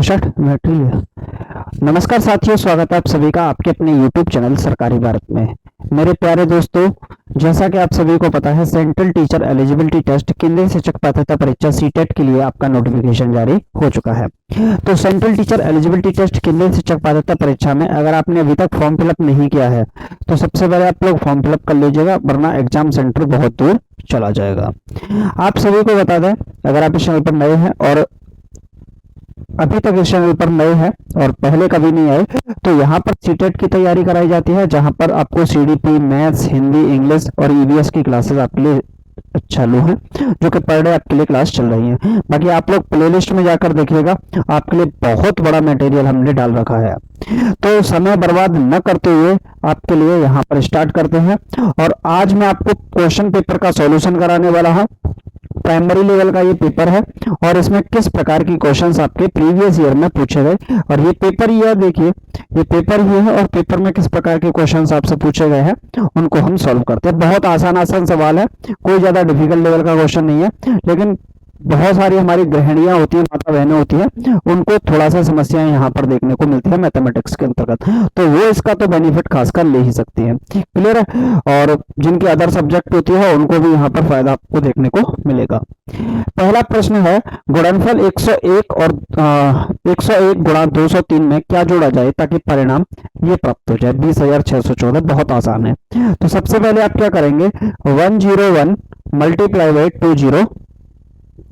Battery. नमस्कार साथियों, स्वागत है आप सभी का आपके अपने YouTube चैनल सरकारी भारत में। मेरे प्यारे दोस्तों, जैसा कि आप सभी को पता है, सेंट्रल टीचर एलिजिबिलिटी टेस्ट केंद्रीय शिक्षक पात्रता परीक्षा सीटेट के लिए आपका नोटिफिकेशन जारी हो चुका है। तो सेंट्रल टीचर एलिजिबिलिटी टेस्ट केंद्रीय शिक्षक पात्रता परीक्षा में अगर आपने अभी तक फॉर्म फिलअप नहीं किया है तो सबसे पहले आप लोग फॉर्म फिलअप कर लीजिएगा, वरना एग्जाम सेंटर बहुत दूर चला जाएगा। आप सभी को बता दें, अगर आप इस चैनल पर नए हैं और अभी तक इस चैनल पर नए हैं और पहले कभी नहीं आए, तो यहाँ पर सीटेट की तैयारी कराई जाती है, जहाँ पर आपको सीडीपी, मैथ्स, हिंदी, इंग्लिश और ईवीएस की क्लासेस आपके लिए चालू हैं, जो कि पर डे आपके लिए क्लास चल रही है। बाकी आप लोग प्लेलिस्ट में जाकर देखिएगा, आपके लिए बहुत बड़ा मटेरियल हमने डाल रखा है। तो समय बर्बाद न करते हुए आपके लिए यहाँ पर स्टार्ट करते हैं। और आज मैं आपको क्वेश्चन पेपर का सॉल्यूशन कराने वाला हूँ। प्राइमरी लेवल का ये पेपर है और इसमें किस प्रकार की क्वेश्चंस आपके प्रीवियस ईयर में पूछे गए, और ये पेपर ही है, देखिए ये पेपर ही है और पेपर में किस प्रकार के क्वेश्चंस आपसे पूछे गए हैं उनको हम सॉल्व करते हैं। बहुत आसान आसान सवाल है, कोई ज्यादा डिफिकल्ट लेवल का क्वेश्चन नहीं है, लेकिन बहुत सारी हमारी गृहिणियां होती है, माता बहनें होती है, उनको थोड़ा सा समस्याएं यहाँ पर देखने को मिलती है मैथमेटिक्स के अंतर्गत, तो वो इसका तो बेनिफिट खासकर ले ही सकती है। क्लियर है? और जिनकी अदर सब्जेक्ट होती है उनको भी यहाँ पर फायदा आपको देखने को मिलेगा। पहला प्रश्न है, गुणनफल 101 और 101 गुणा 203 में क्या जोड़ा जाए ताकि परिणाम ये प्राप्त हो जाए? 20,614। बहुत आसान है। तो सबसे पहले आप क्या करेंगे, 101 मल्टीप्लाई बाई 203।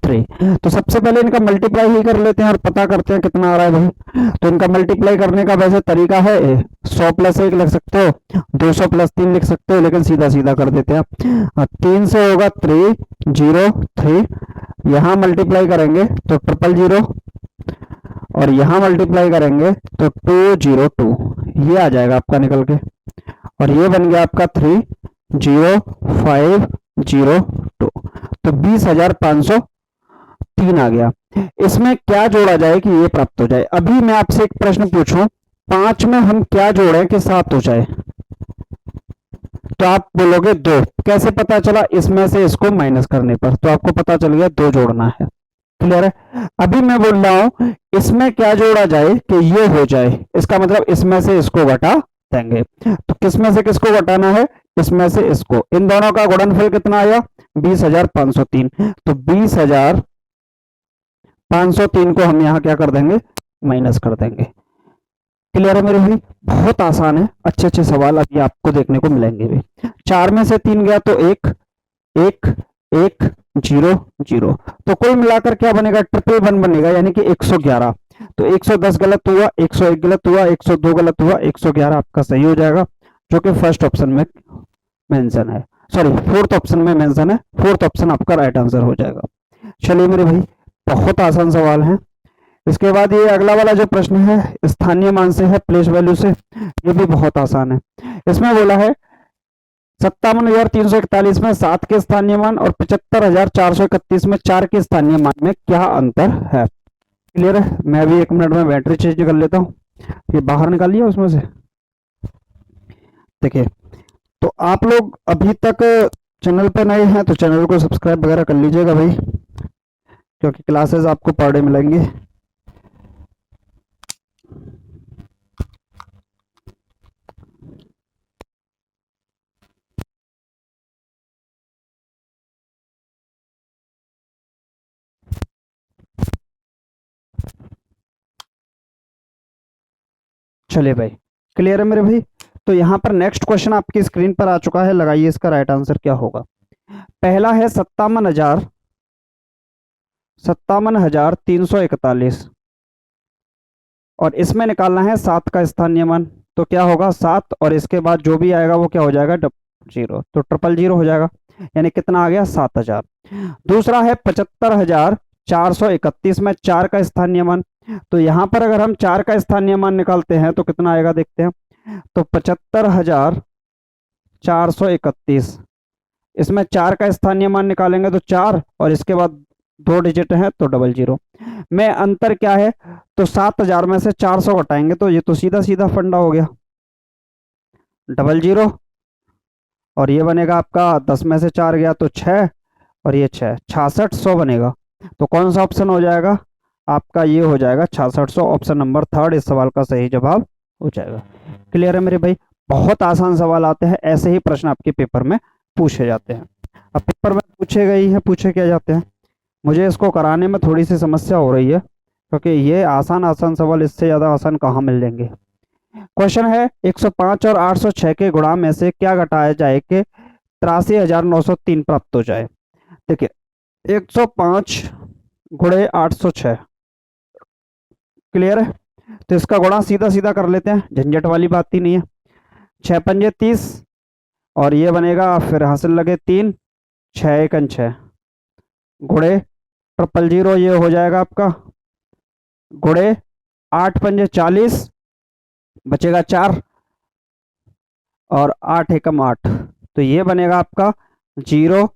तो सबसे पहले इनका मल्टीप्लाई ही कर लेते हैं और पता करते हैं कितना आ रहा है भाई। तो इनका मल्टीप्लाई करने का वैसे तरीका है, 100 प्लस 1 लिख सकते हो, 200 प्लस 3 लिख सकते हो, लेकिन सीधा सीधा कर देते हैं आप। 3 से होगा 303, यहाँ मल्टीप्लाई करेंगे तो 000, और यहाँ मल्टीप्लाई करेंगे तो 202, ये आ जाएगा आपका निकल के, और ये बन गया आपका 30502। तो 20,503 आ गया। इसमें क्या जोड़ा जाए कि ये प्राप्त हो जाए? अभी मैं आपसे एक प्रश्न पूछूं, 5 में हम क्या जोड़ें कि 7 हो जाए? तो आप बोलोगे 2। कैसे पता चला? इसमें से इसको माइनस करने पर तो आपको पता चल गया 2 जोड़ना है। क्लियर है? अभी मैं बोल रहा हूं इसमें क्या जोड़ा जाए कि ये हो जाए, इसका मतलब इसमें से इसको घटा देंगे। तो किसमें से किसको घटाना है? इसमें से इसको। इन दोनों का गुणनफल कितना आया? 20,503। तो 20,503 को हम यहाँ क्या कर देंगे? माइनस कर देंगे। क्लियर है मेरे भाई? बहुत आसान है, अच्छे अच्छे सवाल अभी आपको देखने को मिलेंगे भी। 4 में से 3 गया तो 1 1 1 0 0, तो कुल मिलाकर क्या बनेगा? 111 बनेगा, यानी कि 111। तो 110 गलत हुआ, 101 गलत हुआ, 102 गलत हुआ, 111 आपका सही हो जाएगा, जो कि फर्स्ट ऑप्शन में मेंशन है, सॉरी फोर्थ ऑप्शन में मेंशन है। फोर्थ ऑप्शन आपका राइट आंसर हो जाएगा। चलिए मेरे भाई, बहुत आसान सवाल है। इसके बाद ये अगला वाला जो प्रश्न है, स्थानीय मान से है, प्लेस वैल्यू से, ये भी बहुत आसान है। इसमें बोला है 57,341 में 7 के स्थानीय मान और 75,431 में 4 के स्थानीय मान में क्या अंतर है? क्लियर है? मैं भी 1 मिनट में बैटरी चेंज कर लेता हूँ। ये बाहर निकालिए उसमें से। देखिए, तो आप लोग अभी तक चैनल पर नए हैं तो चैनल को सब्सक्राइब वगैरह कर लीजिएगा भाई, क्योंकि क्लासेस आपको पर डे मिलेंगे। चलिए भाई, क्लियर है मेरे भाई? तो यहाँ पर नेक्स्ट क्वेश्चन आपकी स्क्रीन पर आ चुका है, लगाइए इसका राइट आंसर क्या होगा। पहला है 57,341, और इसमें निकालना है 7 का स्थानीय मान। तो क्या होगा? 7 और इसके बाद जो भी आएगा वो क्या हो जाएगा? 0। तो 000 हो जाएगा, यानी कितना आ गया? 7,000। दूसरा है 75,431 में 4 का स्थानीय मान। तो यहाँ पर अगर हम 4 का स्थानीय मान निकालते हैं तो कितना आएगा, देखते हैं। तो 75,431, इसमें 4 का स्थानीय मान निकालेंगे तो 4, और इसके बाद 2 डिजिट है तो 00 में अंतर क्या है? तो 7,000 में से 400 घटाएंगे तो ये तो सीधा सीधा फंडा हो गया, 00, और ये बनेगा आपका 10 में से 4 गया तो 6, और ये 6, 6600 बनेगा। तो कौन सा ऑप्शन हो जाएगा? आपका ये हो जाएगा 6600। ऑप्शन नंबर थर्ड इस सवाल का सही जवाब हो जाएगा। क्लियर है मेरे भाई? बहुत आसान सवाल आते हैं, ऐसे ही प्रश्न आपके पेपर में पूछे जाते हैं। अब पेपर में पूछे गए हैं, पूछे क्या जाते हैं, मुझे इसको कराने में थोड़ी सी समस्या हो रही है, क्योंकि ये आसान आसान सवाल इससे ज़्यादा आसान कहाँ मिल जाएंगे। क्वेश्चन है 105 और 806 के गुणा में से क्या घटाया जाए कि 83,903 प्राप्त हो जाए। देखिए 105 गुणे 806, क्लियर है? तो इसका गुणा सीधा सीधा कर लेते हैं, झंझट वाली बात ही नहीं है। 6 पंजे 30 और ये बनेगा फिर हासिल लगे 3, 6 एकन 6 गुणे 000 ये हो जाएगा आपका, गुणे 8 पंजे 40 बचेगा 4 और 8 एकम 8, तो ये बनेगा आपका 0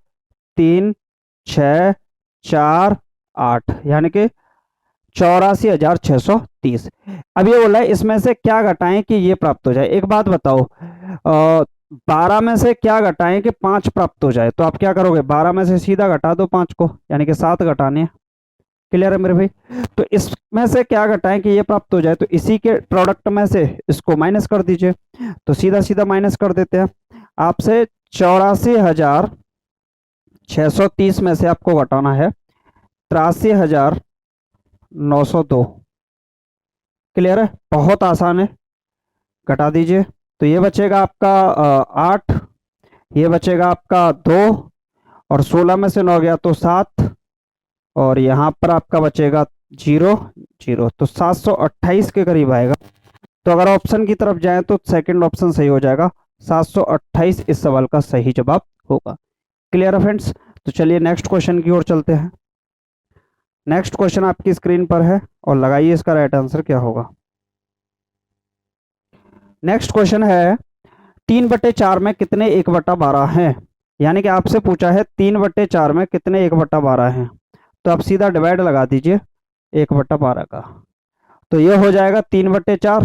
3 6 4 8, यानी कि 84,630। अब ये बोला है इसमें से क्या घटाएं कि ये प्राप्त हो जाए। एक बात बताओ, 12 में से क्या घटाएं कि 5 प्राप्त हो जाए, तो आप क्या करोगे, 12 में से सीधा घटा दो 5 को, यानी कि 7 घटाने हैं। क्लियर है मेरे भाई? तो इसमें से क्या घटाएं कि ये प्राप्त हो जाए, तो इसी के प्रोडक्ट में से इसको माइनस कर दीजिए, तो सीधा सीधा माइनस कर देते हैं। आपसे 84,630 में से आपको घटाना है 83,902। क्लियर है? बहुत आसान है, घटा दीजिए। तो ये बचेगा आपका 8, ये बचेगा आपका 2 और 16 में से 9 गया तो 7 और यहाँ पर आपका बचेगा 0 0, तो 728 के करीब आएगा। तो अगर ऑप्शन की तरफ जाएं तो सेकंड ऑप्शन सही हो जाएगा, 728 इस सवाल का सही जवाब होगा। क्लियर है फ्रेंड्स? तो चलिए नेक्स्ट क्वेश्चन की ओर चलते हैं। नेक्स्ट क्वेश्चन आपकी स्क्रीन पर है और लगाइए इसका राइट आंसर क्या होगा। नेक्स्ट क्वेश्चन है 3/4 में कितने 1/12 हैं, यानी कि आपसे पूछा है 3/4 में कितने 1/12 हैं। तो आप सीधा डिवाइड लगा दीजिए 1/12 का, तो ये हो जाएगा 3/4,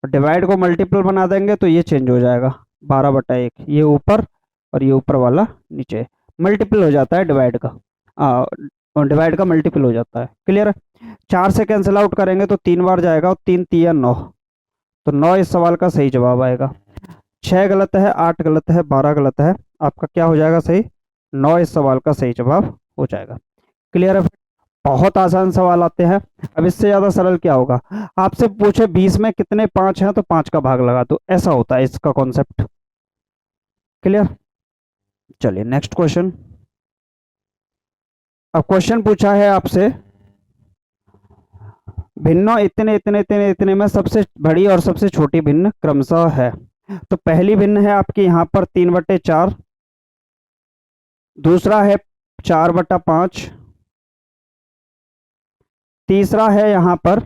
डिवाइड को मल्टीपल बना देंगे तो ये चेंज हो जाएगा 12/1, ये ऊपर और ये ऊपर वाला नीचे, मल्टीपल हो जाता है डिवाइड का, डिवाइड का मल्टीपल हो जाता है। क्लियर है? 4 से कैंसिल आउट करेंगे तो 3 बार जाएगा और 3 3 9, तो 9 इस सवाल का सही जवाब आएगा। 6 गलत है, 8 गलत है, 12 गलत है, आपका क्या हो जाएगा सही, 9 इस सवाल का सही जवाब हो जाएगा। क्लियर है? बहुत आसान सवाल आते हैं। अब इससे ज्यादा सरल क्या होगा, आपसे पूछे 20 में कितने 5 हैं तो 5 का भाग लगा दो, ऐसा होता है इसका कॉन्सेप्ट। क्लियर? चलिए नेक्स्ट क्वेश्चन। अब क्वेश्चन पूछा है आपसे भिन्नों इतने इतने इतने इतने में सबसे बड़ी और सबसे छोटी भिन्न क्रमशः है। तो पहली भिन्न है आपकी यहाँ पर 3/4, दूसरा है 4/5, तीसरा है यहाँ पर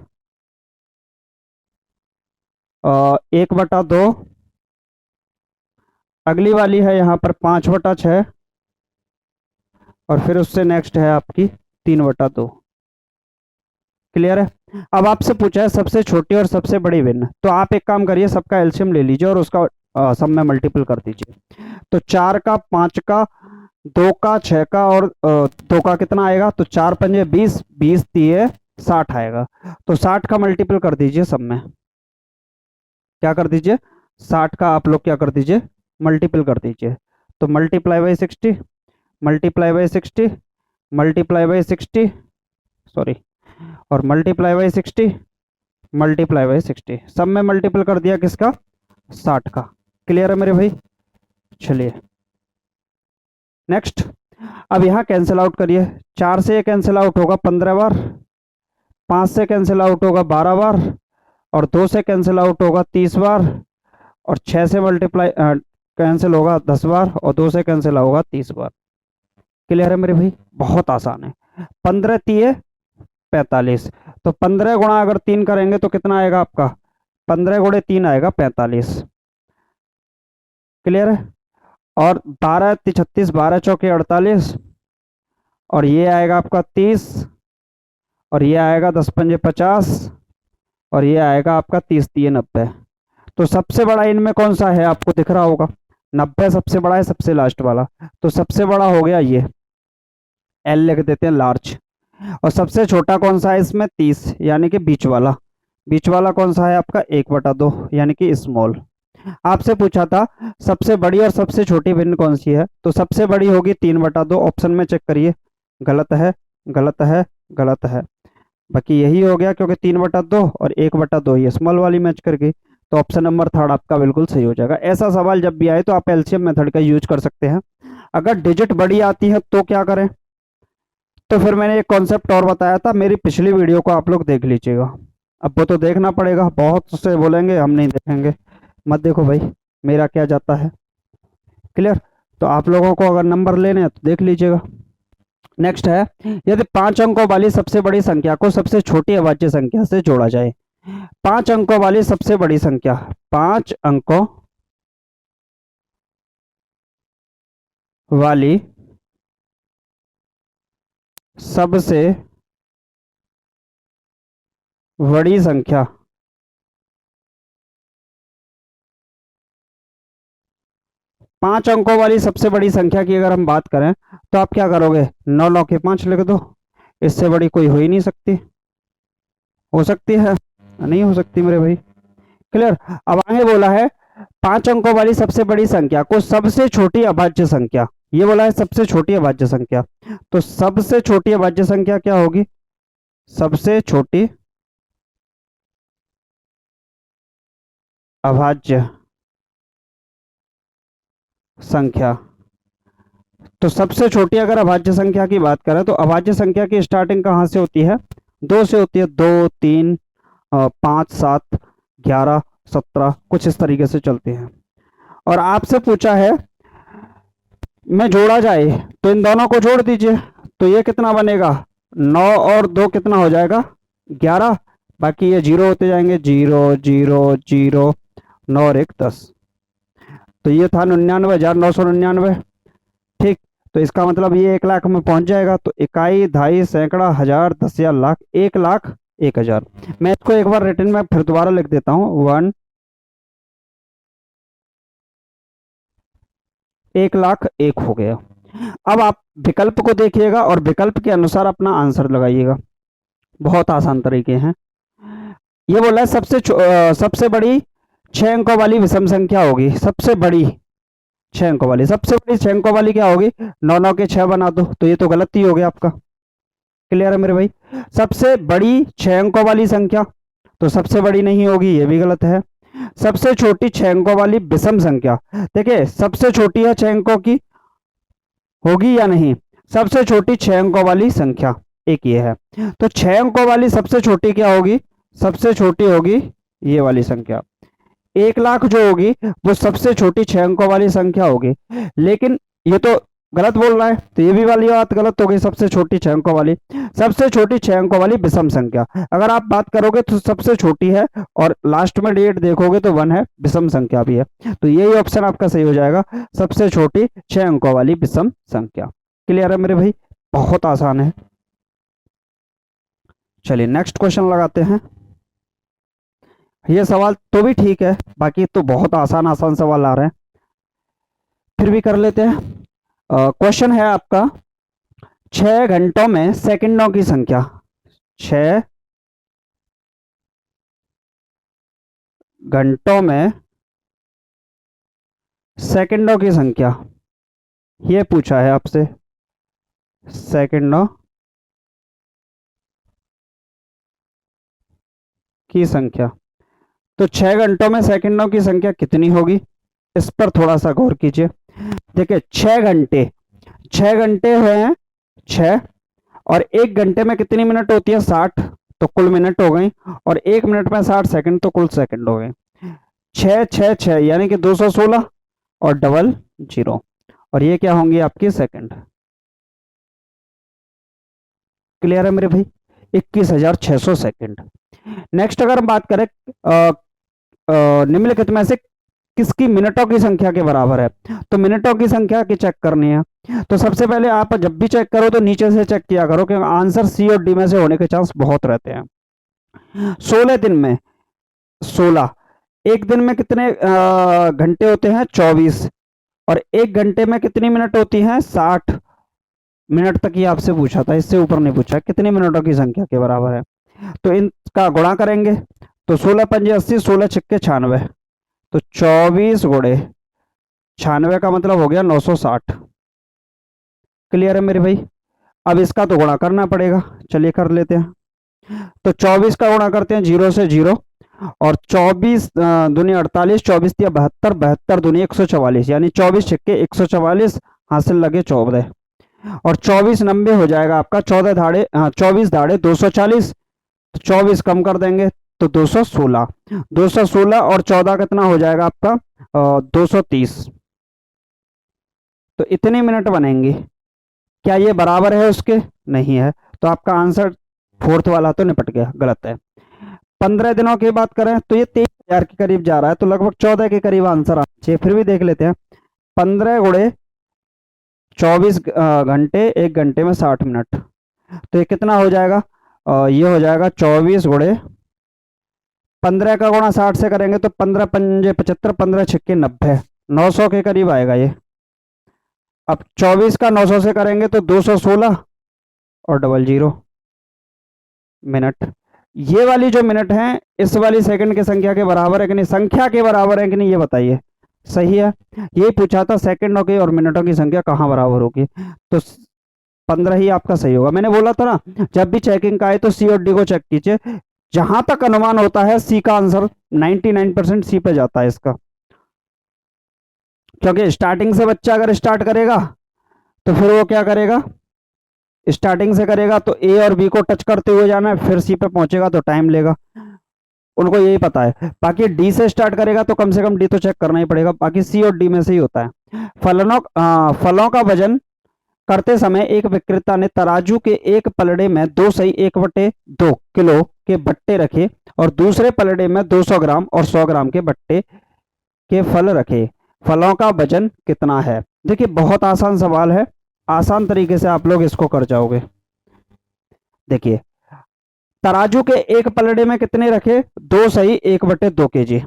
1/2, अगली वाली है यहाँ पर 5/6 और फिर उससे नेक्स्ट है आपकी 3/2। क्लियर है? अब आपसे पूछा है सबसे छोटी और सबसे बड़ी भिन्न, तो आप एक काम करिए, सबका एलसीएम ले लीजिए और उसका सब में मल्टीपल कर दीजिए। तो 4 का, 5 का, 2 का, 6 का और 2 का कितना आएगा, तो 4 पंजे 20, 20 दिए 60 आएगा, तो 60 का मल्टीपल कर दीजिए सब में, क्या कर दीजिए 60 का आप लोग क्या कर दीजिए मल्टीपल कर दीजिए। तो multiply by 60, multiply by 60, multiply by 60, sorry, और मल्टीप्लाई बाई 60, मल्टीप्लाई बाई 60, सब में मल्टीपल कर दिया किसका, 60 का। क्लियर है मेरे भाई? चलिए नेक्स्ट। अब यहाँ कैंसिल आउट करिए, 4 से ये कैंसिल आउट होगा 15 बार, 5 से कैंसिल आउट होगा 12 बार और 2 से कैंसिल आउट होगा 30 बार और 6 से मल्टीप्लाई कैंसिल होगा 10 बार और 2 से कैंसिल होगा 30 बार। क्लियर है मेरे भाई? बहुत आसान है। 15 3 45, तो 15 गुणा अगर 3 करेंगे तो कितना आएगा आपका, 15 गुणे 3 आएगा 45। क्लियर है? और 12 36, 12 चौके 48 और ये आएगा आपका 30 और ये आएगा 10 पंजे 50 और ये आएगा आपका 30 3 90। तो सबसे बड़ा इनमें कौन सा है आपको दिख रहा होगा, 90 सबसे बड़ा है, सबसे लास्ट वाला, तो सबसे बड़ा हो गया ये, एल लिख देते हैं लार्ज। और सबसे छोटा कौन सा है इसमें? 30, यानी कि बीच वाला। बीच वाला कौन सा है आपका? 1/2, यानी कि स्मॉल। आपसे पूछा था सबसे बड़ी और सबसे छोटी भिन्न कौन सी है, तो सबसे बड़ी होगी 3/2। ऑप्शन में चेक करिए, गलत है, गलत है, गलत है। बाकी यही हो गया, क्योंकि 3/2 और 1/2 ये स्मॉल वाली मैच कर गई। तो ऑप्शन नंबर थर्ड आपका बिल्कुल सही हो जाएगा। ऐसा सवाल जब भी आए तो आप एलसीएम मेथड का यूज कर सकते हैं। अगर डिजिट बड़ी आती है तो क्या करें? तो फिर मैंने एक कॉन्सेप्ट और बताया था, मेरी पिछली वीडियो को आप लोग देख लीजिएगा। अब वो तो देखना पड़ेगा, बहुत से बोलेंगे हम नहीं देखेंगे। मत देखो भाई, मेरा क्या जाता है। क्लियर? तो आप लोगों को अगर नंबर लेने हैं तो देख लीजिएगा। नेक्स्ट है, यदि 5 अंकों वाली सबसे बड़ी संख्या को सबसे छोटी अभाज्य संख्या से जोड़ा जाए। 5 अंकों वाली सबसे बड़ी संख्या, 5 अंकों वाली सबसे बड़ी संख्या, 5 अंकों वाली सबसे बड़ी संख्या की अगर हम बात करें तो आप क्या करोगे? 9 9 के 5 लिख दो। इससे बड़ी कोई हो ही नहीं सकती। हो सकती है? नहीं हो सकती मेरे भाई। क्लियर? अब आगे बोला है 5 अंकों वाली सबसे बड़ी संख्या को सबसे छोटी अभाज्य संख्या, ये बोला है सबसे छोटी अभाज्य संख्या। तो सबसे छोटी अभाज्य संख्या क्या होगी? सबसे छोटी अभाज्य संख्या। तो सबसे छोटी अगर अभाज्य संख्या की बात करें तो अभाज्य संख्या की स्टार्टिंग कहाँ से होती है? 2 से होती है। 2 3 5 7 11 17 कुछ इस तरीके से चलती है। और आपसे पूछा है में जोड़ा जाए तो इन दोनों को जोड़ दीजिए, तो ये कितना बनेगा? 9 और 2 कितना हो जाएगा? 11। बाकी ये जीरो होते जाएंगे, 0 0 0, 9 और 1 10। तो ये था 99,999। ठीक। तो इसका मतलब ये 1 लाख में पहुंच जाएगा। तो इकाई, दहाई, सैकड़ा, हजार, दसिया, लाख, 1 लाख 1,000। मैं इसको एक बार रिटर्न में फिर दोबारा लिख देता हूँ। 1,01,000 हो गया। अब आप विकल्प को देखिएगा और विकल्प के अनुसार अपना आंसर लगाइएगा। बहुत आसान तरीके हैं। ये बोला है सबसे बड़ी 6 अंकों वाली विषम संख्या होगी। सबसे बड़ी 6 अंकों वाली, सबसे बड़ी 6 अंकों वाली क्या होगी? 9 9 के 6 बना दो, तो ये तो गलत ही हो गया आपका। क्लियर है मेरे भाई? सबसे बड़ी 6 अंकों वाली संख्या, तो सबसे बड़ी नहीं होगी, ये भी गलत है। सबसे छोटी 6 अंकों वाली विषम संख्या, देखिए सबसे छोटी है 6 अंकों की, होगी या नहीं? सबसे छोटी 6 अंकों वाली संख्या एक ये है। तो 6 अंकों वाली सबसे छोटी क्या होगी? सबसे छोटी होगी ये वाली संख्या। 1 लाख जो होगी वो सबसे छोटी 6 अंकों वाली संख्या होगी। लेकिन ये तो गलत बोल रहा है, तो ये भी वाली बात गलत हो गई। सबसे छोटी 6 अंकों वाली, सबसे छोटी 6 अंकों वाली विषम संख्या अगर आप बात करोगे तो सबसे छोटी है, और लास्ट में डेट देखोगे तो 1 है, विषम संख्या भी है। तो यही ऑप्शन आपका सही हो जाएगा, सबसे छोटी 6 अंकों वाली विषम संख्या। क्लियर है मेरे भाई? बहुत आसान है। चलिए नेक्स्ट क्वेश्चन लगाते हैं। ये सवाल तो भी ठीक है, बाकी तो बहुत आसान आसान सवाल आ रहे हैं, फिर भी कर लेते हैं। क्वेश्चन है आपका, 6 घंटों में सेकंडों की संख्या। 6 घंटों में सेकंडों की संख्या, ये पूछा है आपसे। सेकंडों की संख्या, तो 6 घंटों में सेकंडों की संख्या कितनी होगी, इस पर थोड़ा सा गौर कीजिए। देखिए 6 घंटे, 6 घंटे हुए हैं 6, और 1 घंटे में कितनी मिनट होती है? 60, तो कुल मिनट हो गई। और 1 मिनट में 60 सेकंड, तो कुल सेकंड हो गए। 6 6 6 यानी कि 216 और डबल 0, और ये क्या होंगी आपकी? सेकंड। क्लियर है मेरे भाई? 21,600 सेकंड। नेक्स्ट अगर हम बात करें निम्नलिखित में से किसकी मिनटों की संख्या के बराबर है, तो मिनटों की संख्या की चेक करनी है। तो सबसे पहले आप जब भी चेक करो तो नीचे से चेक किया करो, क्योंकि आंसर सी और डी में से होने के चांस बहुत रहते हैं। 16 दिन में 16, एक दिन में कितने घंटे होते हैं? 24, और 1 घंटे में कितनी मिनट होती हैं? 60, मिनट तक ही आपसे पूछा था, इससे ऊपर नहीं पूछा कितने मिनटों की संख्या के बराबर है। तो इनका गुणा करेंगे तो 16 पंजे 80, 16 छिक्के 96, तो 24 गुणे 96 का मतलब हो गया 960। क्लियर है मेरे भाई। अब इसका तो गुणा करना पड़ेगा, चलिए कर लेते हैं। तो 24 का गुणा करते हैं, जीरो से जीरो, और 24 दूनी 48, 24 या 72, 72 दूनी 144, यानी 24 छिक्के 144, हासिल लगे 14, और 24 90 हो जाएगा आपका, 14 धाड़े 24 धाड़े 240, तो 24 कम कर देंगे तो 216, 216 और 14 कितना हो जाएगा आपका 230। तो इतने मिनट बनेंगे। क्या ये बराबर है उसके? नहीं है, तो आपका आंसर फोर्थ वाला तो निपट गया, गलत है। 15 दिनों की बात करें तो ये 23,000 के करीब जा रहा है, तो लगभग 14 के करीब आंसर आना चाहिए। फिर भी देख लेते हैं। 15 गुणे 24 घंटे, 1 घंटे में 60 मिनट, तो ये कितना हो जाएगा? ये हो जाएगा 24 गुणे 15 का गुणा 60 से करेंगे तो 15 पंजे 75, 15 छिक्के 90, 900 के करीब आएगा ये। अब 24 का 900 से करेंगे तो 216 और डबल जीरो मिनट। ये वाली जो मिनट है इस वाली सेकंड की संख्या के बराबर है कि नहीं, संख्या के बराबर है कि नहीं, ये बताइए। सही है। ये पूछा था सेकंडों की और मिनटों की संख्या कहाँ बराबर होगी, तो 15 ही आपका सही होगा। मैंने बोला था ना, जब भी चेकिंग का आए तो सी और डी को चेक कीजिए। जहां तक अनुमान होता है सी का आंसर 99% सी पे जाता है इसका, क्योंकि स्टार्टिंग से बच्चा अगर स्टार्ट करेगा तो फिर वो क्या करेगा, स्टार्टिंग से करेगा तो ए और बी को टच करते हुए जाना है, फिर सी पे पहुंचेगा तो टाइम लेगा, उनको यही पता है। बाकी डी से स्टार्ट करेगा तो कम से कम डी तो चेक करना ही पड़ेगा, बाकी सी और डी में से ही होता है। फलों का वजन करते समय एक विक्रेता ने तराजू के एक पलड़े में 2 सही 1/2 किलो के बट्टे रखे और दूसरे पलड़े में 200 ग्राम और 100 ग्राम के बट्टे के फल रखे। फलों का वजन कितना है? देखिए बहुत आसान सवाल है, आसान तरीके से आप लोग इसको कर जाओगे। देखिए तराजू के एक पलड़े में कितने रखे? 2 सही 1/2 kg,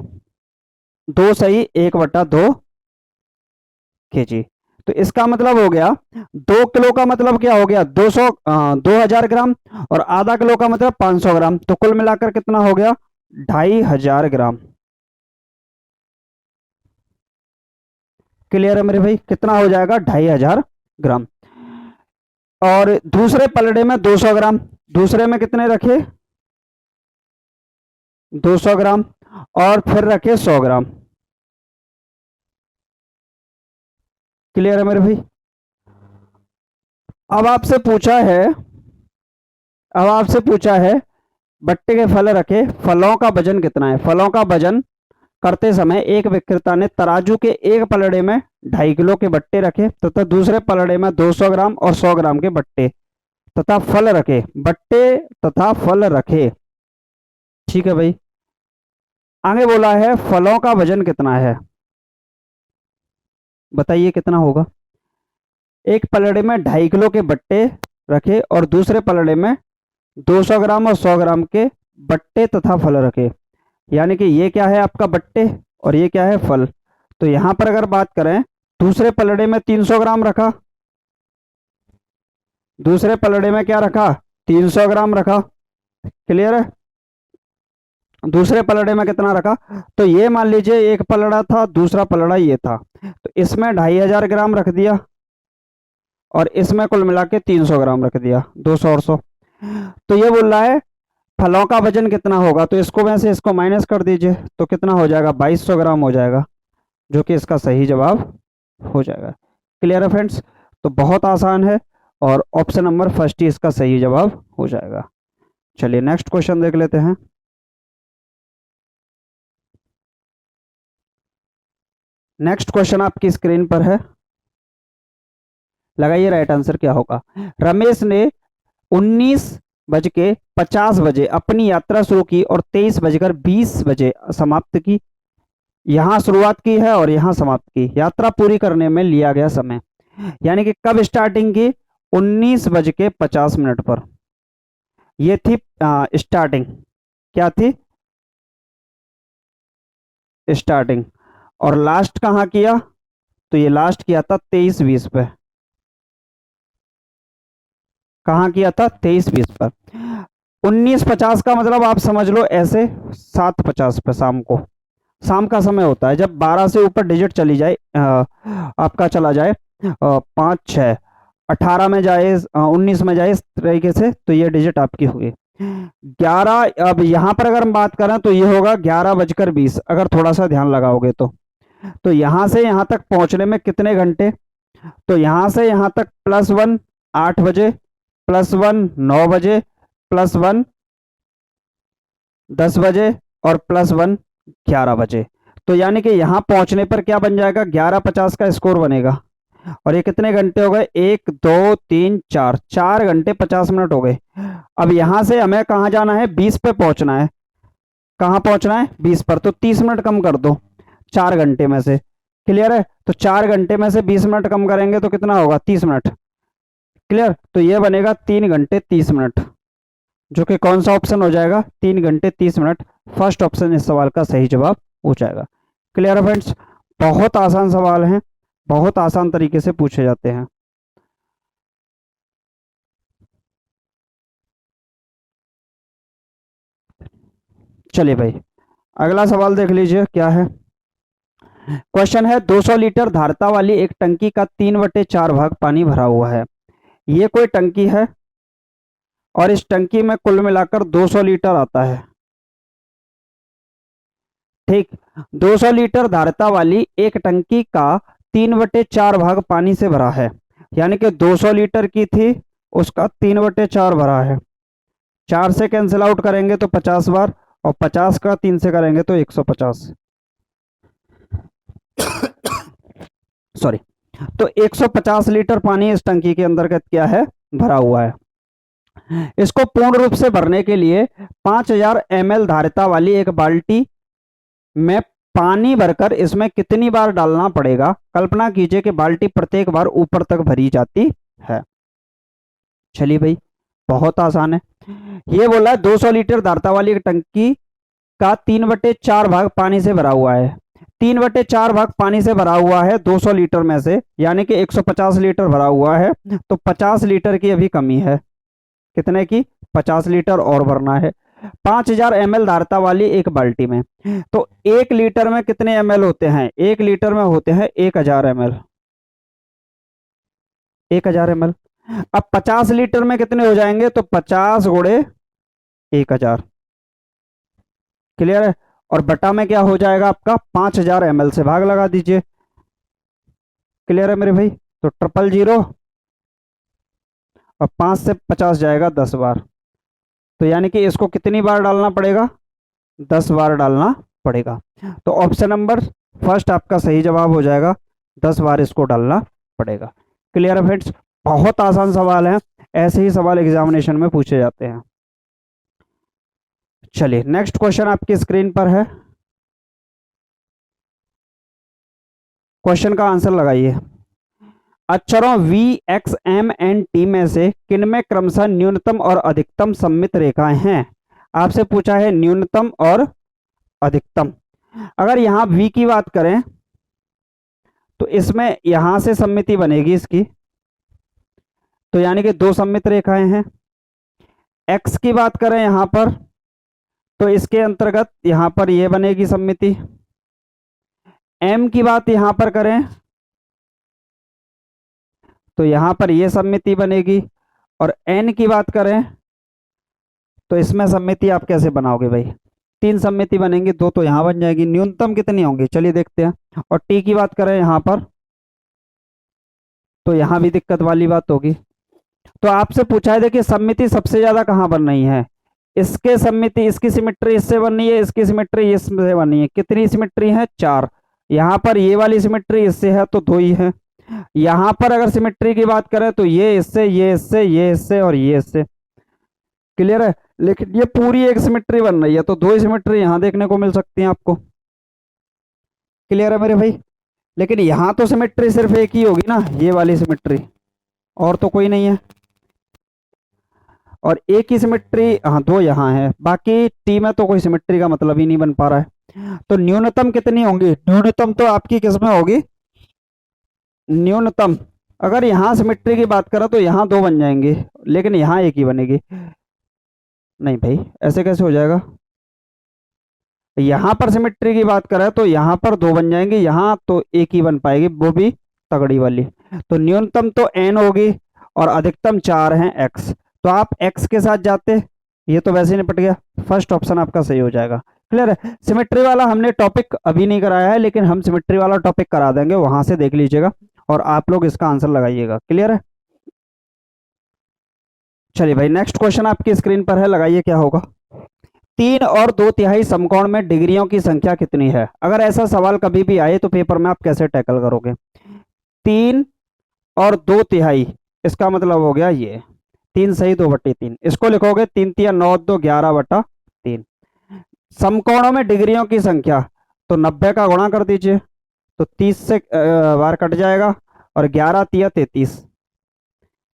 2 सही 1/2 kg। तो इसका मतलब हो गया 2 किलो का मतलब क्या हो गया, 2,000 ग्राम, और आधा किलो का मतलब 500 ग्राम, तो कुल मिलाकर कितना हो गया? 2,500 ग्राम। क्लियर है मेरे भाई, कितना हो जाएगा? 2,500 ग्राम। और दूसरे पलड़े में 200 ग्राम, दूसरे में कितने रखे? 200 ग्राम, और फिर रखे 100 ग्राम। क्लियर है मेरे भाई। अब आपसे पूछा है, अब आपसे पूछा है बट्टे के फल रखे, फलों का वजन कितना है? फलों का वजन करते समय एक विक्रेता ने तराजू के एक पलड़े में 2.5 किलो के बट्टे रखे तथा दूसरे पलड़े में 200 ग्राम और 100 ग्राम के बट्टे तथा फल रखे, बट्टे तथा फल रखे। ठीक है भाई। आगे बोला है फलों का वजन कितना है, बताइए कितना होगा। एक पलड़े में 2.5 किलो के बट्टे रखे और दूसरे पलड़े में 200 ग्राम और 100 ग्राम के बट्टे तथा फल रखे, यानी कि ये क्या है आपका बट्टे और ये क्या है फल। तो यहां पर अगर बात करें, दूसरे पलड़े में 300 ग्राम रखा, दूसरे पलड़े में क्या रखा? 300 ग्राम रखा। क्लियर है। दूसरे पलड़े में कितना रखा? तो ये मान लीजिए एक पलड़ा था, दूसरा पलड़ा ये था, तो इसमें 2,500 ग्राम रख दिया और इसमें कुल मिला के 300 ग्राम रख दिया, 200 और 100। तो ये बोल रहा है फलों का वजन कितना होगा, तो इसको वैसे इसको माइनस कर दीजिए तो कितना हो जाएगा? 2,200 ग्राम हो जाएगा, जो कि इसका सही जवाब हो जाएगा। क्लियर है फ्रेंड्स। तो बहुत आसान है और ऑप्शन नंबर फर्स्ट ही इसका सही जवाब हो जाएगा। चलिए नेक्स्ट क्वेश्चन देख लेते हैं। नेक्स्ट क्वेश्चन आपकी स्क्रीन पर है, लगाइए राइट आंसर क्या होगा। रमेश ने 19:50 अपनी यात्रा शुरू की और 23:20 समाप्त की। यहाँ शुरुआत की है और यहाँ समाप्त की। यात्रा पूरी करने में लिया गया समय, यानी कि कब स्टार्टिंग की? 19:50 पर। ये थी स्टार्टिंग। क्या थी? स्टार्टिंग। और लास्ट कहाँ किया? तो ये लास्ट किया था 23:20 पे। कहाँ किया था? 23:20 पर। 19:50 का मतलब आप समझ लो ऐसे 7:50 पे शाम को, शाम का समय होता है जब 12 से ऊपर डिजिट चली जाए, आपका चला जाए 5 6 18 में जाए, 19 में जाए, इस तरीके से, तो ये डिजिट आपकी हुई 11। अब यहाँ पर अगर हम बात करें तो ये होगा 11:20, अगर थोड़ा सा ध्यान लगाओगे तो यहाँ से यहाँ तक पहुँचने में कितने घंटे? तो यहाँ से यहाँ तक +1 8 बजे, +1 9 बजे, +1 10 बजे और +1 11 बजे। तो यानी कि यहाँ पहुंचने पर क्या बन जाएगा? 11:50 का स्कोर बनेगा। और ये कितने घंटे हो गए? 1 2 3 4, 4 घंटे 50 मिनट हो गए। अब यहाँ से हमें कहाँ जाना है? 20 पे पहुंचना है। कहाँ पहुंचना है? 20 पर। तो 30 मिनट कम कर दो 4 घंटे में से। क्लियर है? तो 4 घंटे में से 20 मिनट कम करेंगे तो कितना होगा? 30 मिनट। क्लियर? तो ये बनेगा 3 घंटे 30 मिनट, जो कि कौन सा ऑप्शन हो जाएगा? 3 घंटे 30 मिनट। फर्स्ट ऑप्शन इस सवाल का सही जवाब हो जाएगा। क्लियर है फ्रेंड्स? बहुत आसान सवाल हैं, बहुत आसान तरीके से पूछे जाते हैं। चलिए भाई, अगला सवाल देख लीजिए क्या है। क्वेश्चन है 200 लीटर धारता वाली एक टंकी का 3/4 भाग पानी भरा हुआ है। ये कोई टंकी है और इस टंकी में कुल मिलाकर 200 लीटर आता है। ठीक, 200 लीटर धारता वाली एक टंकी का 3/4 भाग पानी से भरा है। यानी कि 200 लीटर की थी, उसका 3/4 भरा है। 4 से कैंसिल आउट करेंगे तो 50 बार, और 50 का 3 से करेंगे तो 150। सॉरी। तो 150 लीटर पानी इस टंकी के अंदर क्या है? भरा हुआ है। इसको पूर्ण रूप से भरने के लिए 5000 ml धारिता वाली एक बाल्टी में पानी भरकर इसमें कितनी बार डालना पड़ेगा? कल्पना कीजिए कि बाल्टी प्रत्येक बार ऊपर तक भरी जाती है। चलिए भाई, बहुत आसान है। ये बोला है 200 लीटर धारिता वाली एक टंकी का 3/4 भाग पानी से भरा हुआ है। 3/4 भाग पानी से भरा हुआ है 200 लीटर में से, यानी कि 150 लीटर भरा हुआ है। तो 50 लीटर की अभी कमी है। कितने की? 50 लीटर और भरना है 5000 ml धारिता वाली एक बाल्टी में। तो 1 लीटर में कितने ml होते हैं? 1 लीटर में होते हैं 1000 ml। 1000 ml। अब 50 लीटर में कितने हो जाएंगे? तो 50 गुणे 1000। क्लियर है? और बटा में क्या हो जाएगा आपका? 5000 ml से भाग लगा दीजिए। क्लियर है मेरे भाई? तो 000 और 5 से 50 जाएगा 10 बार। तो यानी कि इसको कितनी बार डालना पड़ेगा? 10 बार डालना पड़ेगा। तो ऑप्शन नंबर फर्स्ट आपका सही जवाब हो जाएगा, 10 बार इसको डालना पड़ेगा। क्लियर है फ्रेंड्स? बहुत आसान सवाल है, ऐसे ही सवाल एग्जामिनेशन में पूछे जाते हैं। चलिए नेक्स्ट क्वेश्चन आपकी स्क्रीन पर है। क्वेश्चन का आंसर लगाइए। अक्षरों V, X, M, N, T में से किनमें क्रमशः न्यूनतम और अधिकतम सममित रेखाएं हैं? आपसे पूछा है न्यूनतम और अधिकतम। अगर यहां V की बात करें तो इसमें यहां से सममिति बनेगी इसकी, तो यानी कि 2 सममित रेखाएं हैं। X की बात करें यहां पर तो इसके अंतर्गत यहां पर ये बनेगी सममिति। M की बात यहां पर करें तो यहां पर ये सममिति बनेगी, और N की बात करें तो इसमें सममिति आप कैसे बनाओगे भाई? 3 सममिति बनेंगी, 2 तो यहां बन जाएगी। न्यूनतम कितनी होंगी? चलिए देखते हैं। और T की बात करें यहां पर तो यहां भी दिक्कत वाली बात होगी। तो आपसे पूछा है, देखिए सममिति सबसे ज्यादा कहां बन रही है? इसके सममिति, इसकी सिमेट्री इससे बन रही है, इसकी सिमेट्री इससे बन रही है। कितनी सिमेट्री है? 4। यहाँ पर ये वाली सिमेट्री इससे है तो 2 ही है। यहाँ पर अगर सिमेट्री की बात करें तो ये इससे, ये इससे, ये इससे और ये इससे। क्लियर है? लेकिन ये पूरी एक सिमेट्री बन रही है, तो 2 ही सिमेट्री यहाँ देखने को मिल सकती हैं आपको। क्लियर है मेरे भाई? लेकिन यहाँ तो सिमेट्री सिर्फ एक ही होगी ना, ये वाली सिमेट्री, और तो कोई नहीं है। और एक ही सिमेट्री, हाँ 2 यहाँ है, बाकी टी में तो कोई सिमेट्री का मतलब ही नहीं बन पा रहा है। तो न्यूनतम कितनी होंगी? न्यूनतम तो आपकी किसमें होगी? न्यूनतम अगर यहाँ सिमेट्री की बात करें तो यहाँ 2 बन जाएंगे, लेकिन यहाँ एक ही बनेगी। नहीं भाई, ऐसे कैसे हो जाएगा? यहाँ पर सिमेट्री की बात करें तो यहाँ पर दो बन जाएंगे, यहाँ तो एक ही बन पाएगी, वो भी तगड़ी वाली। तो न्यूनतम तो n होगी और अधिकतम 4 हैं x, तो आप x के साथ जाते, ये तो वैसे ही निपट गया। फर्स्ट ऑप्शन आपका सही हो जाएगा। क्लियर है? सिमेट्री वाला हमने टॉपिक अभी नहीं कराया है, लेकिन हम सिमेट्री वाला टॉपिक करा देंगे, वहां से देख लीजिएगा और आप लोग इसका आंसर लगाइएगा। क्लियर है? चलिए भाई, नेक्स्ट क्वेश्चन आपकी स्क्रीन पर है, लगाइए क्या होगा। 3 और 2 तिहाई समकोण में डिग्रियों की संख्या कितनी है? अगर ऐसा सवाल कभी भी आए तो पेपर में आप कैसे टैकल करोगे? 3 और 2 तिहाई, इसका मतलब हो गया ये 3 सही 2/3, इसको लिखोगे 3 × 9 = 11/3। समकोणों में डिग्रियों की संख्या, तो 90 का गुणा कर दीजिए, तो 30 से बार कट जाएगा, और 11×3 = 33,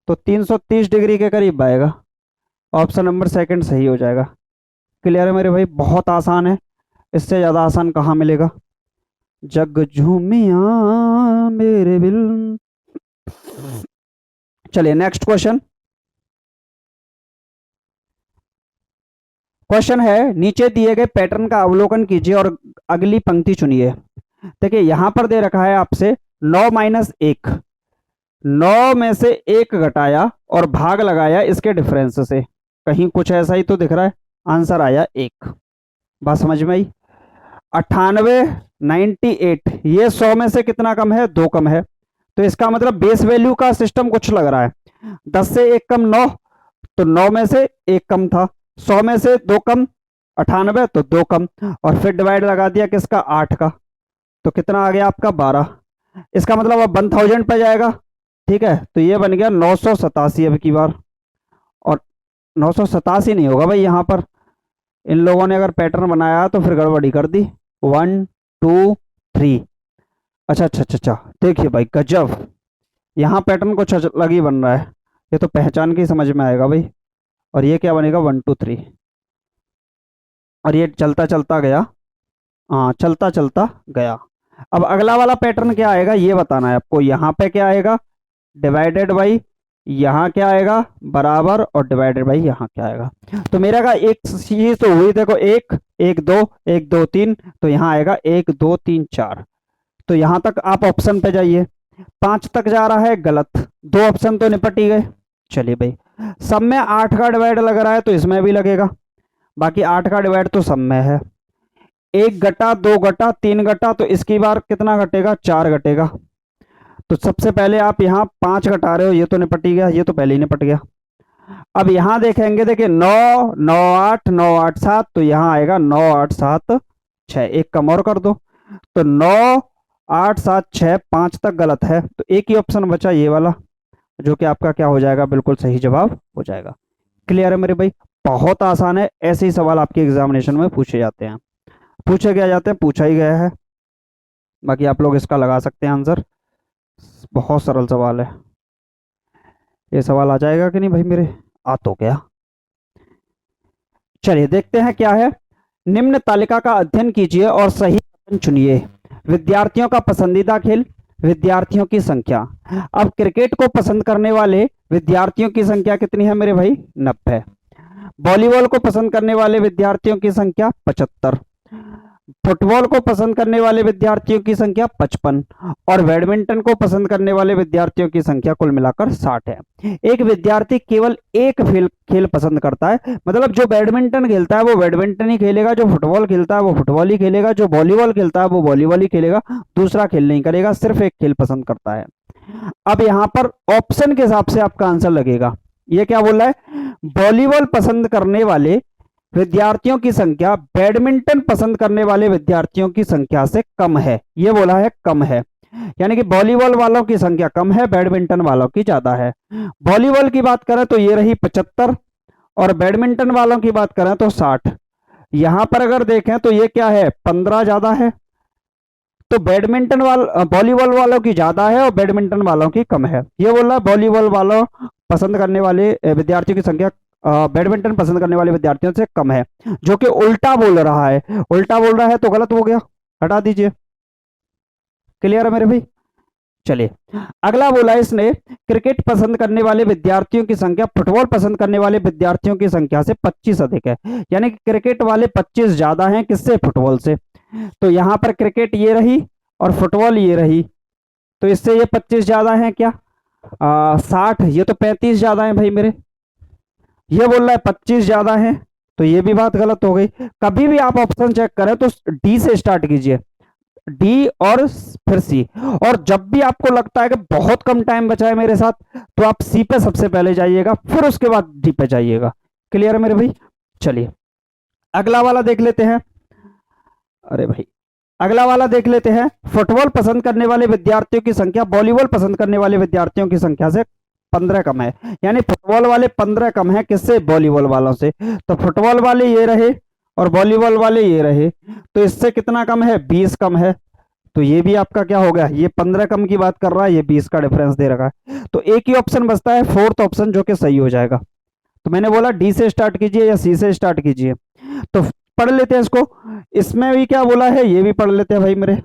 तो 330 डिग्री के करीब आएगा। ऑप्शन नंबर सेकंड सही हो जाएगा। क्लियर है मेरे भाई? बहुत आसान है, इससे ज़्यादा आसान कहाँ मिलेगा। जग झूमिया मेरे बिल। चलिए नेक्स्ट क्वेश्चन। क्वेश्चन है, नीचे दिए गए पैटर्न का अवलोकन कीजिए और अगली पंक्ति चुनिए। देखिए यहां पर दे रखा है आपसे 9 - 1, 9 में से 1 घटाया और भाग लगाया इसके डिफरेंस से, कहीं कुछ ऐसा ही तो दिख रहा है। आंसर आया 1। बात समझ में आई? 98, 98, ये 100 में से कितना कम है? 2 कम है, तो इसका मतलब बेस वैल्यू का सिस्टम कुछ लग रहा है। 10 से 1 कम 9, तो 9 में से 1 कम था। 100 में से 2 कम 98, तो 2 कम, और फिर डिवाइड लगा दिया किसका? 8 का, तो कितना आ गया आपका? 12। इसका मतलब अब 1000 पे जाएगा। ठीक है, तो ये बन गया 987 अब की बार, और 987 नहीं होगा भाई, यहाँ पर इन लोगों ने अगर पैटर्न बनाया तो फिर गड़बड़ी कर दी। 1 2 3, अच्छा अच्छा अच्छा अच्छा, देखिए भाई गजब, यहाँ पैटर्न कुछ अलग ही बन रहा है, ये तो पहचान के ही समझ में आएगा भाई। और ये क्या बनेगा? 1 2 3, और ये चलता चलता गया, हाँ चलता चलता गया। अब अगला वाला पैटर्न क्या आएगा ये बताना है आपको। यहाँ पे क्या आएगा? डिवाइडेड बाई, यहाँ क्या आएगा? बराबर, और डिवाइडेड बाई यहाँ क्या आएगा? तो मेरा का एक चीज तो हुई, देखो 1 1 2 1 2 3, तो यहाँ आएगा 1 2 3 4, तो यहाँ तक आप ऑप्शन पे जाइए। 5 तक जा रहा है, गलत, 2 ऑप्शन तो निपट ही गए। चलिए भाई, सब में 8 का डिवाइड लग रहा है तो इसमें भी लगेगा, बाकी 8 का डिवाइड तो सब में है। 1 घटा 2 घटा 3 घटा, तो इसकी बार कितना घटेगा? 4 घटेगा। तो सबसे पहले आप यहाँ 5 घटा रहे हो, ये तो निपट ही गया, ये तो पहले ही निपट गया। अब यहाँ देखेंगे, देखिए 9 9 8 9 8 7, तो यहाँ आएगा 9 8 7 6, एक कम और कर दो, तो 9 8 7 6, 5 तक गलत है, तो एक ही ऑप्शन बचा ये वाला, जो कि आपका क्या हो जाएगा? बिल्कुल सही जवाब हो जाएगा। क्लियर है मेरे भाई? बहुत आसान है, ऐसे ही सवाल आपके एग्जामिनेशन में पूछे जाते हैं, पूछे क्या जाते हैं, पूछा ही गया है। बाकी आप लोग इसका लगा सकते हैं आंसर, बहुत सरल सवाल है। ये सवाल आ जाएगा कि नहीं भाई मेरे? आ तो गया। चलिए देखते हैं क्या है। निम्न तालिका का अध्ययन कीजिए और सही ऑप्शन चुनिए। विद्यार्थियों का पसंदीदा खेल, विद्यार्थियों की संख्या। अब क्रिकेट को पसंद करने वाले विद्यार्थियों की संख्या कितनी है मेरे भाई? 90। वॉलीबॉल को पसंद करने वाले विद्यार्थियों की संख्या 75। फुटबॉल को पसंद करने वाले विद्यार्थियों की संख्या 55, और बैडमिंटन को पसंद करने वाले विद्यार्थियों की संख्या कुल मिलाकर 60 है। एक विद्यार्थी केवल एक खेल पसंद करता है, मतलब जो बैडमिंटन खेलता है वो बैडमिंटन ही खेलेगा, जो फुटबॉल खेलता है वो फुटबॉल ही खेलेगा, जो वॉलीबॉल खेलता है वो वॉलीबॉल ही खेलेगा, दूसरा खेल नहीं करेगा, सिर्फ एक खेल पसंद करता है। अब यहाँ पर ऑप्शन के हिसाब से आपका आंसर लगेगा। ये क्या बोल रहा है? वॉलीबॉल पसंद करने वाले विद्यार्थियों की संख्या बैडमिंटन पसंद करने वाले विद्यार्थियों की संख्या से कम है, ये बोला है कम है, यानी कि वॉलीबॉल वालों की संख्या कम है, बैडमिंटन वालों की ज्यादा है। वॉलीबॉल की बात करें तो ये रही 75, और बैडमिंटन वालों की बात करें तो 60। यहां पर अगर देखें तो ये क्या है? 15 ज्यादा है, तो वॉलीबॉल वालों की ज्यादा है और बैडमिंटन वालों की कम है। ये बोल रहा है वॉलीबॉल वालों पसंद करने वाले विद्यार्थियों की संख्या बैडमिंटन पसंद करने वाले विद्यार्थियों से कम है, जो कि उल्टा बोल रहा है। उल्टा बोल रहा है तो गलत हो गया, हटा दीजिए। क्लियर है मेरे भाई? चलिए, अगला बोला इसने, क्रिकेट पसंद करने वाले विद्यार्थियों की संख्या फुटबॉल पसंद करने वाले विद्यार्थियों की संख्या से 25 अधिक है। यानी कि क्रिकेट वाले 25 ज्यादा हैं किससे, फुटबॉल से। तो यहां पर क्रिकेट ये रही और फुटबॉल ये रही, तो इससे ये 25 ज्यादा है क्या, 60, ये तो 35 ज्यादा है भाई मेरे। ये बोल रहा है 25 ज्यादा है, तो ये भी बात गलत हो गई। कभी भी आप ऑप्शन चेक करें तो डी से स्टार्ट कीजिए, डी और फिर सी। और जब भी आपको लगता है कि बहुत कम टाइम बचा है मेरे साथ, तो आप सी पे सबसे पहले जाइएगा, फिर उसके बाद डी पे जाइएगा। क्लियर है मेरे भाई। चलिए, अगला वाला देख लेते हैं। अरे भाई, अगला वाला देख लेते हैं। फुटबॉल पसंद करने वाले विद्यार्थियों की संख्या वॉलीबॉल पसंद करने वाले विद्यार्थियों की संख्या से 15 कम है। यानी फुटबॉल वाले 15 कम है किससे, वॉलीबॉल वालों से। तो फुटबॉल वाले ये रहे और वॉलीबॉल वाले ये रहे, तो इससे कितना कम है, 20 कम है। तो ये भी आपका क्या हो गया, ये 15 कम की बात कर रहा है, ये 20 का डिफरेंस दे रखा है। तो एक ही ऑप्शन बचता है, फोर्थ ऑप्शन, जो कि सही हो जाएगा। तो मैंने बोला डी से स्टार्ट कीजिए या सी से स्टार्ट कीजिए। तो पढ़ लेते हैं इसको। इसमें भी क्या बोला है, ये भी पढ़ लेते हैं भाई मेरे।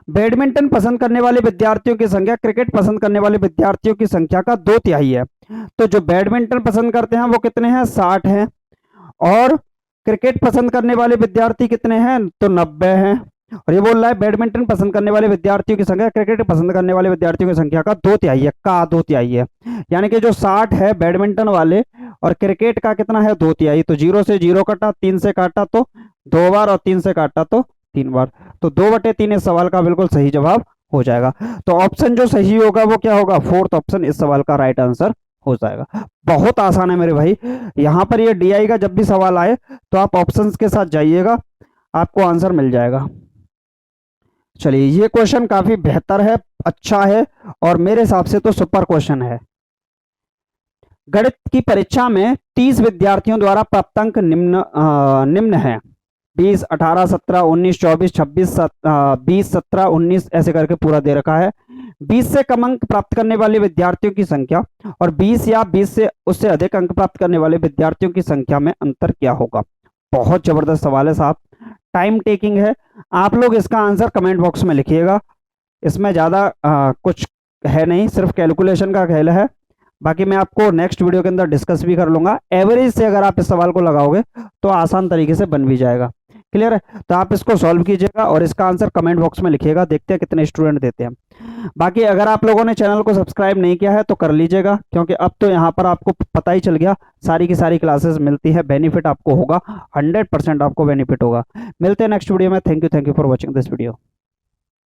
बैडमिंटन पसंद करने वाले विद्यार्थियों की संख्या क्रिकेट पसंद करने वाले विद्यार्थियों की संख्या का 2/3 है। तो जो बैडमिंटन पसंद करते हैं वो कितने हैं, 60 हैं। और क्रिकेट पसंद करने वाले विद्यार्थी कितने हैं, तो 90 हैं। और ये बोल रहा है बैडमिंटन पसंद करने वाले विद्यार्थियों की संख्या क्रिकेट पसंद करने वाले विद्यार्थियों की संख्या का 2/3 है, का 2/3 है। यानी कि जो 60 है बैडमिंटन वाले और क्रिकेट का कितना है, 2/3। तो 0 से 0 कटा, 3 से काटा तो 2 बार, और 3 से काटा तो 3 बार। तो 2/3 इस सवाल का बिल्कुल सही जवाब हो जाएगा। तो ऑप्शन जो सही होगा वो क्या होगा, फोर्थ ऑप्शन इस सवाल का राइट आंसर हो जाएगा। बहुत आसान है मेरे भाई। यहां पर ये डीआई का जब भी सवाल आए तो आप ऑप्शंस के साथ जाइएगा, आपको आंसर मिल जाएगा। चलिए, ये क्वेश्चन काफी बेहतर है, अच्छा है, और मेरे हिसाब से तो सुपर क्वेश्चन है। गणित की परीक्षा में 30 विद्यार्थियों द्वारा प्राप्त अंक निम्न है। 20, 18, 17, 19, 24, 26, 20, 17, 19 ऐसे करके पूरा दे रखा है। 20 से कम अंक प्राप्त करने वाले विद्यार्थियों की संख्या और 20 या 20 से उससे अधिक अंक प्राप्त करने वाले विद्यार्थियों की संख्या में अंतर क्या होगा। बहुत जबरदस्त सवाल है साहब, टाइम टेकिंग है। आप लोग इसका आंसर कमेंट बॉक्स में लिखिएगा। इसमें ज़्यादा कुछ है नहीं, सिर्फ कैलकुलेशन का खेल है। बाकी मैं आपको नेक्स्ट वीडियो के अंदर डिस्कस भी कर लूंगा। एवरेज से अगर आप इस सवाल को लगाओगे तो आसान तरीके से बन भी जाएगा। क्लियर है। तो आप इसको सॉल्व कीजिएगा और इसका आंसर कमेंट बॉक्स में लिखिएगा, देखते हैं कितने स्टूडेंट देते हैं। बाकी अगर आप लोगों ने चैनल को सब्सक्राइब नहीं किया है तो कर लीजिएगा, क्योंकि अब तो यहाँ पर आपको पता ही चल गया, सारी की सारी क्लासेस मिलती है, बेनिफिट आपको होगा, 100% आपको बेनिफिट होगा। मिलते हैं नेक्स्ट वीडियो में। Thank you for watching this video.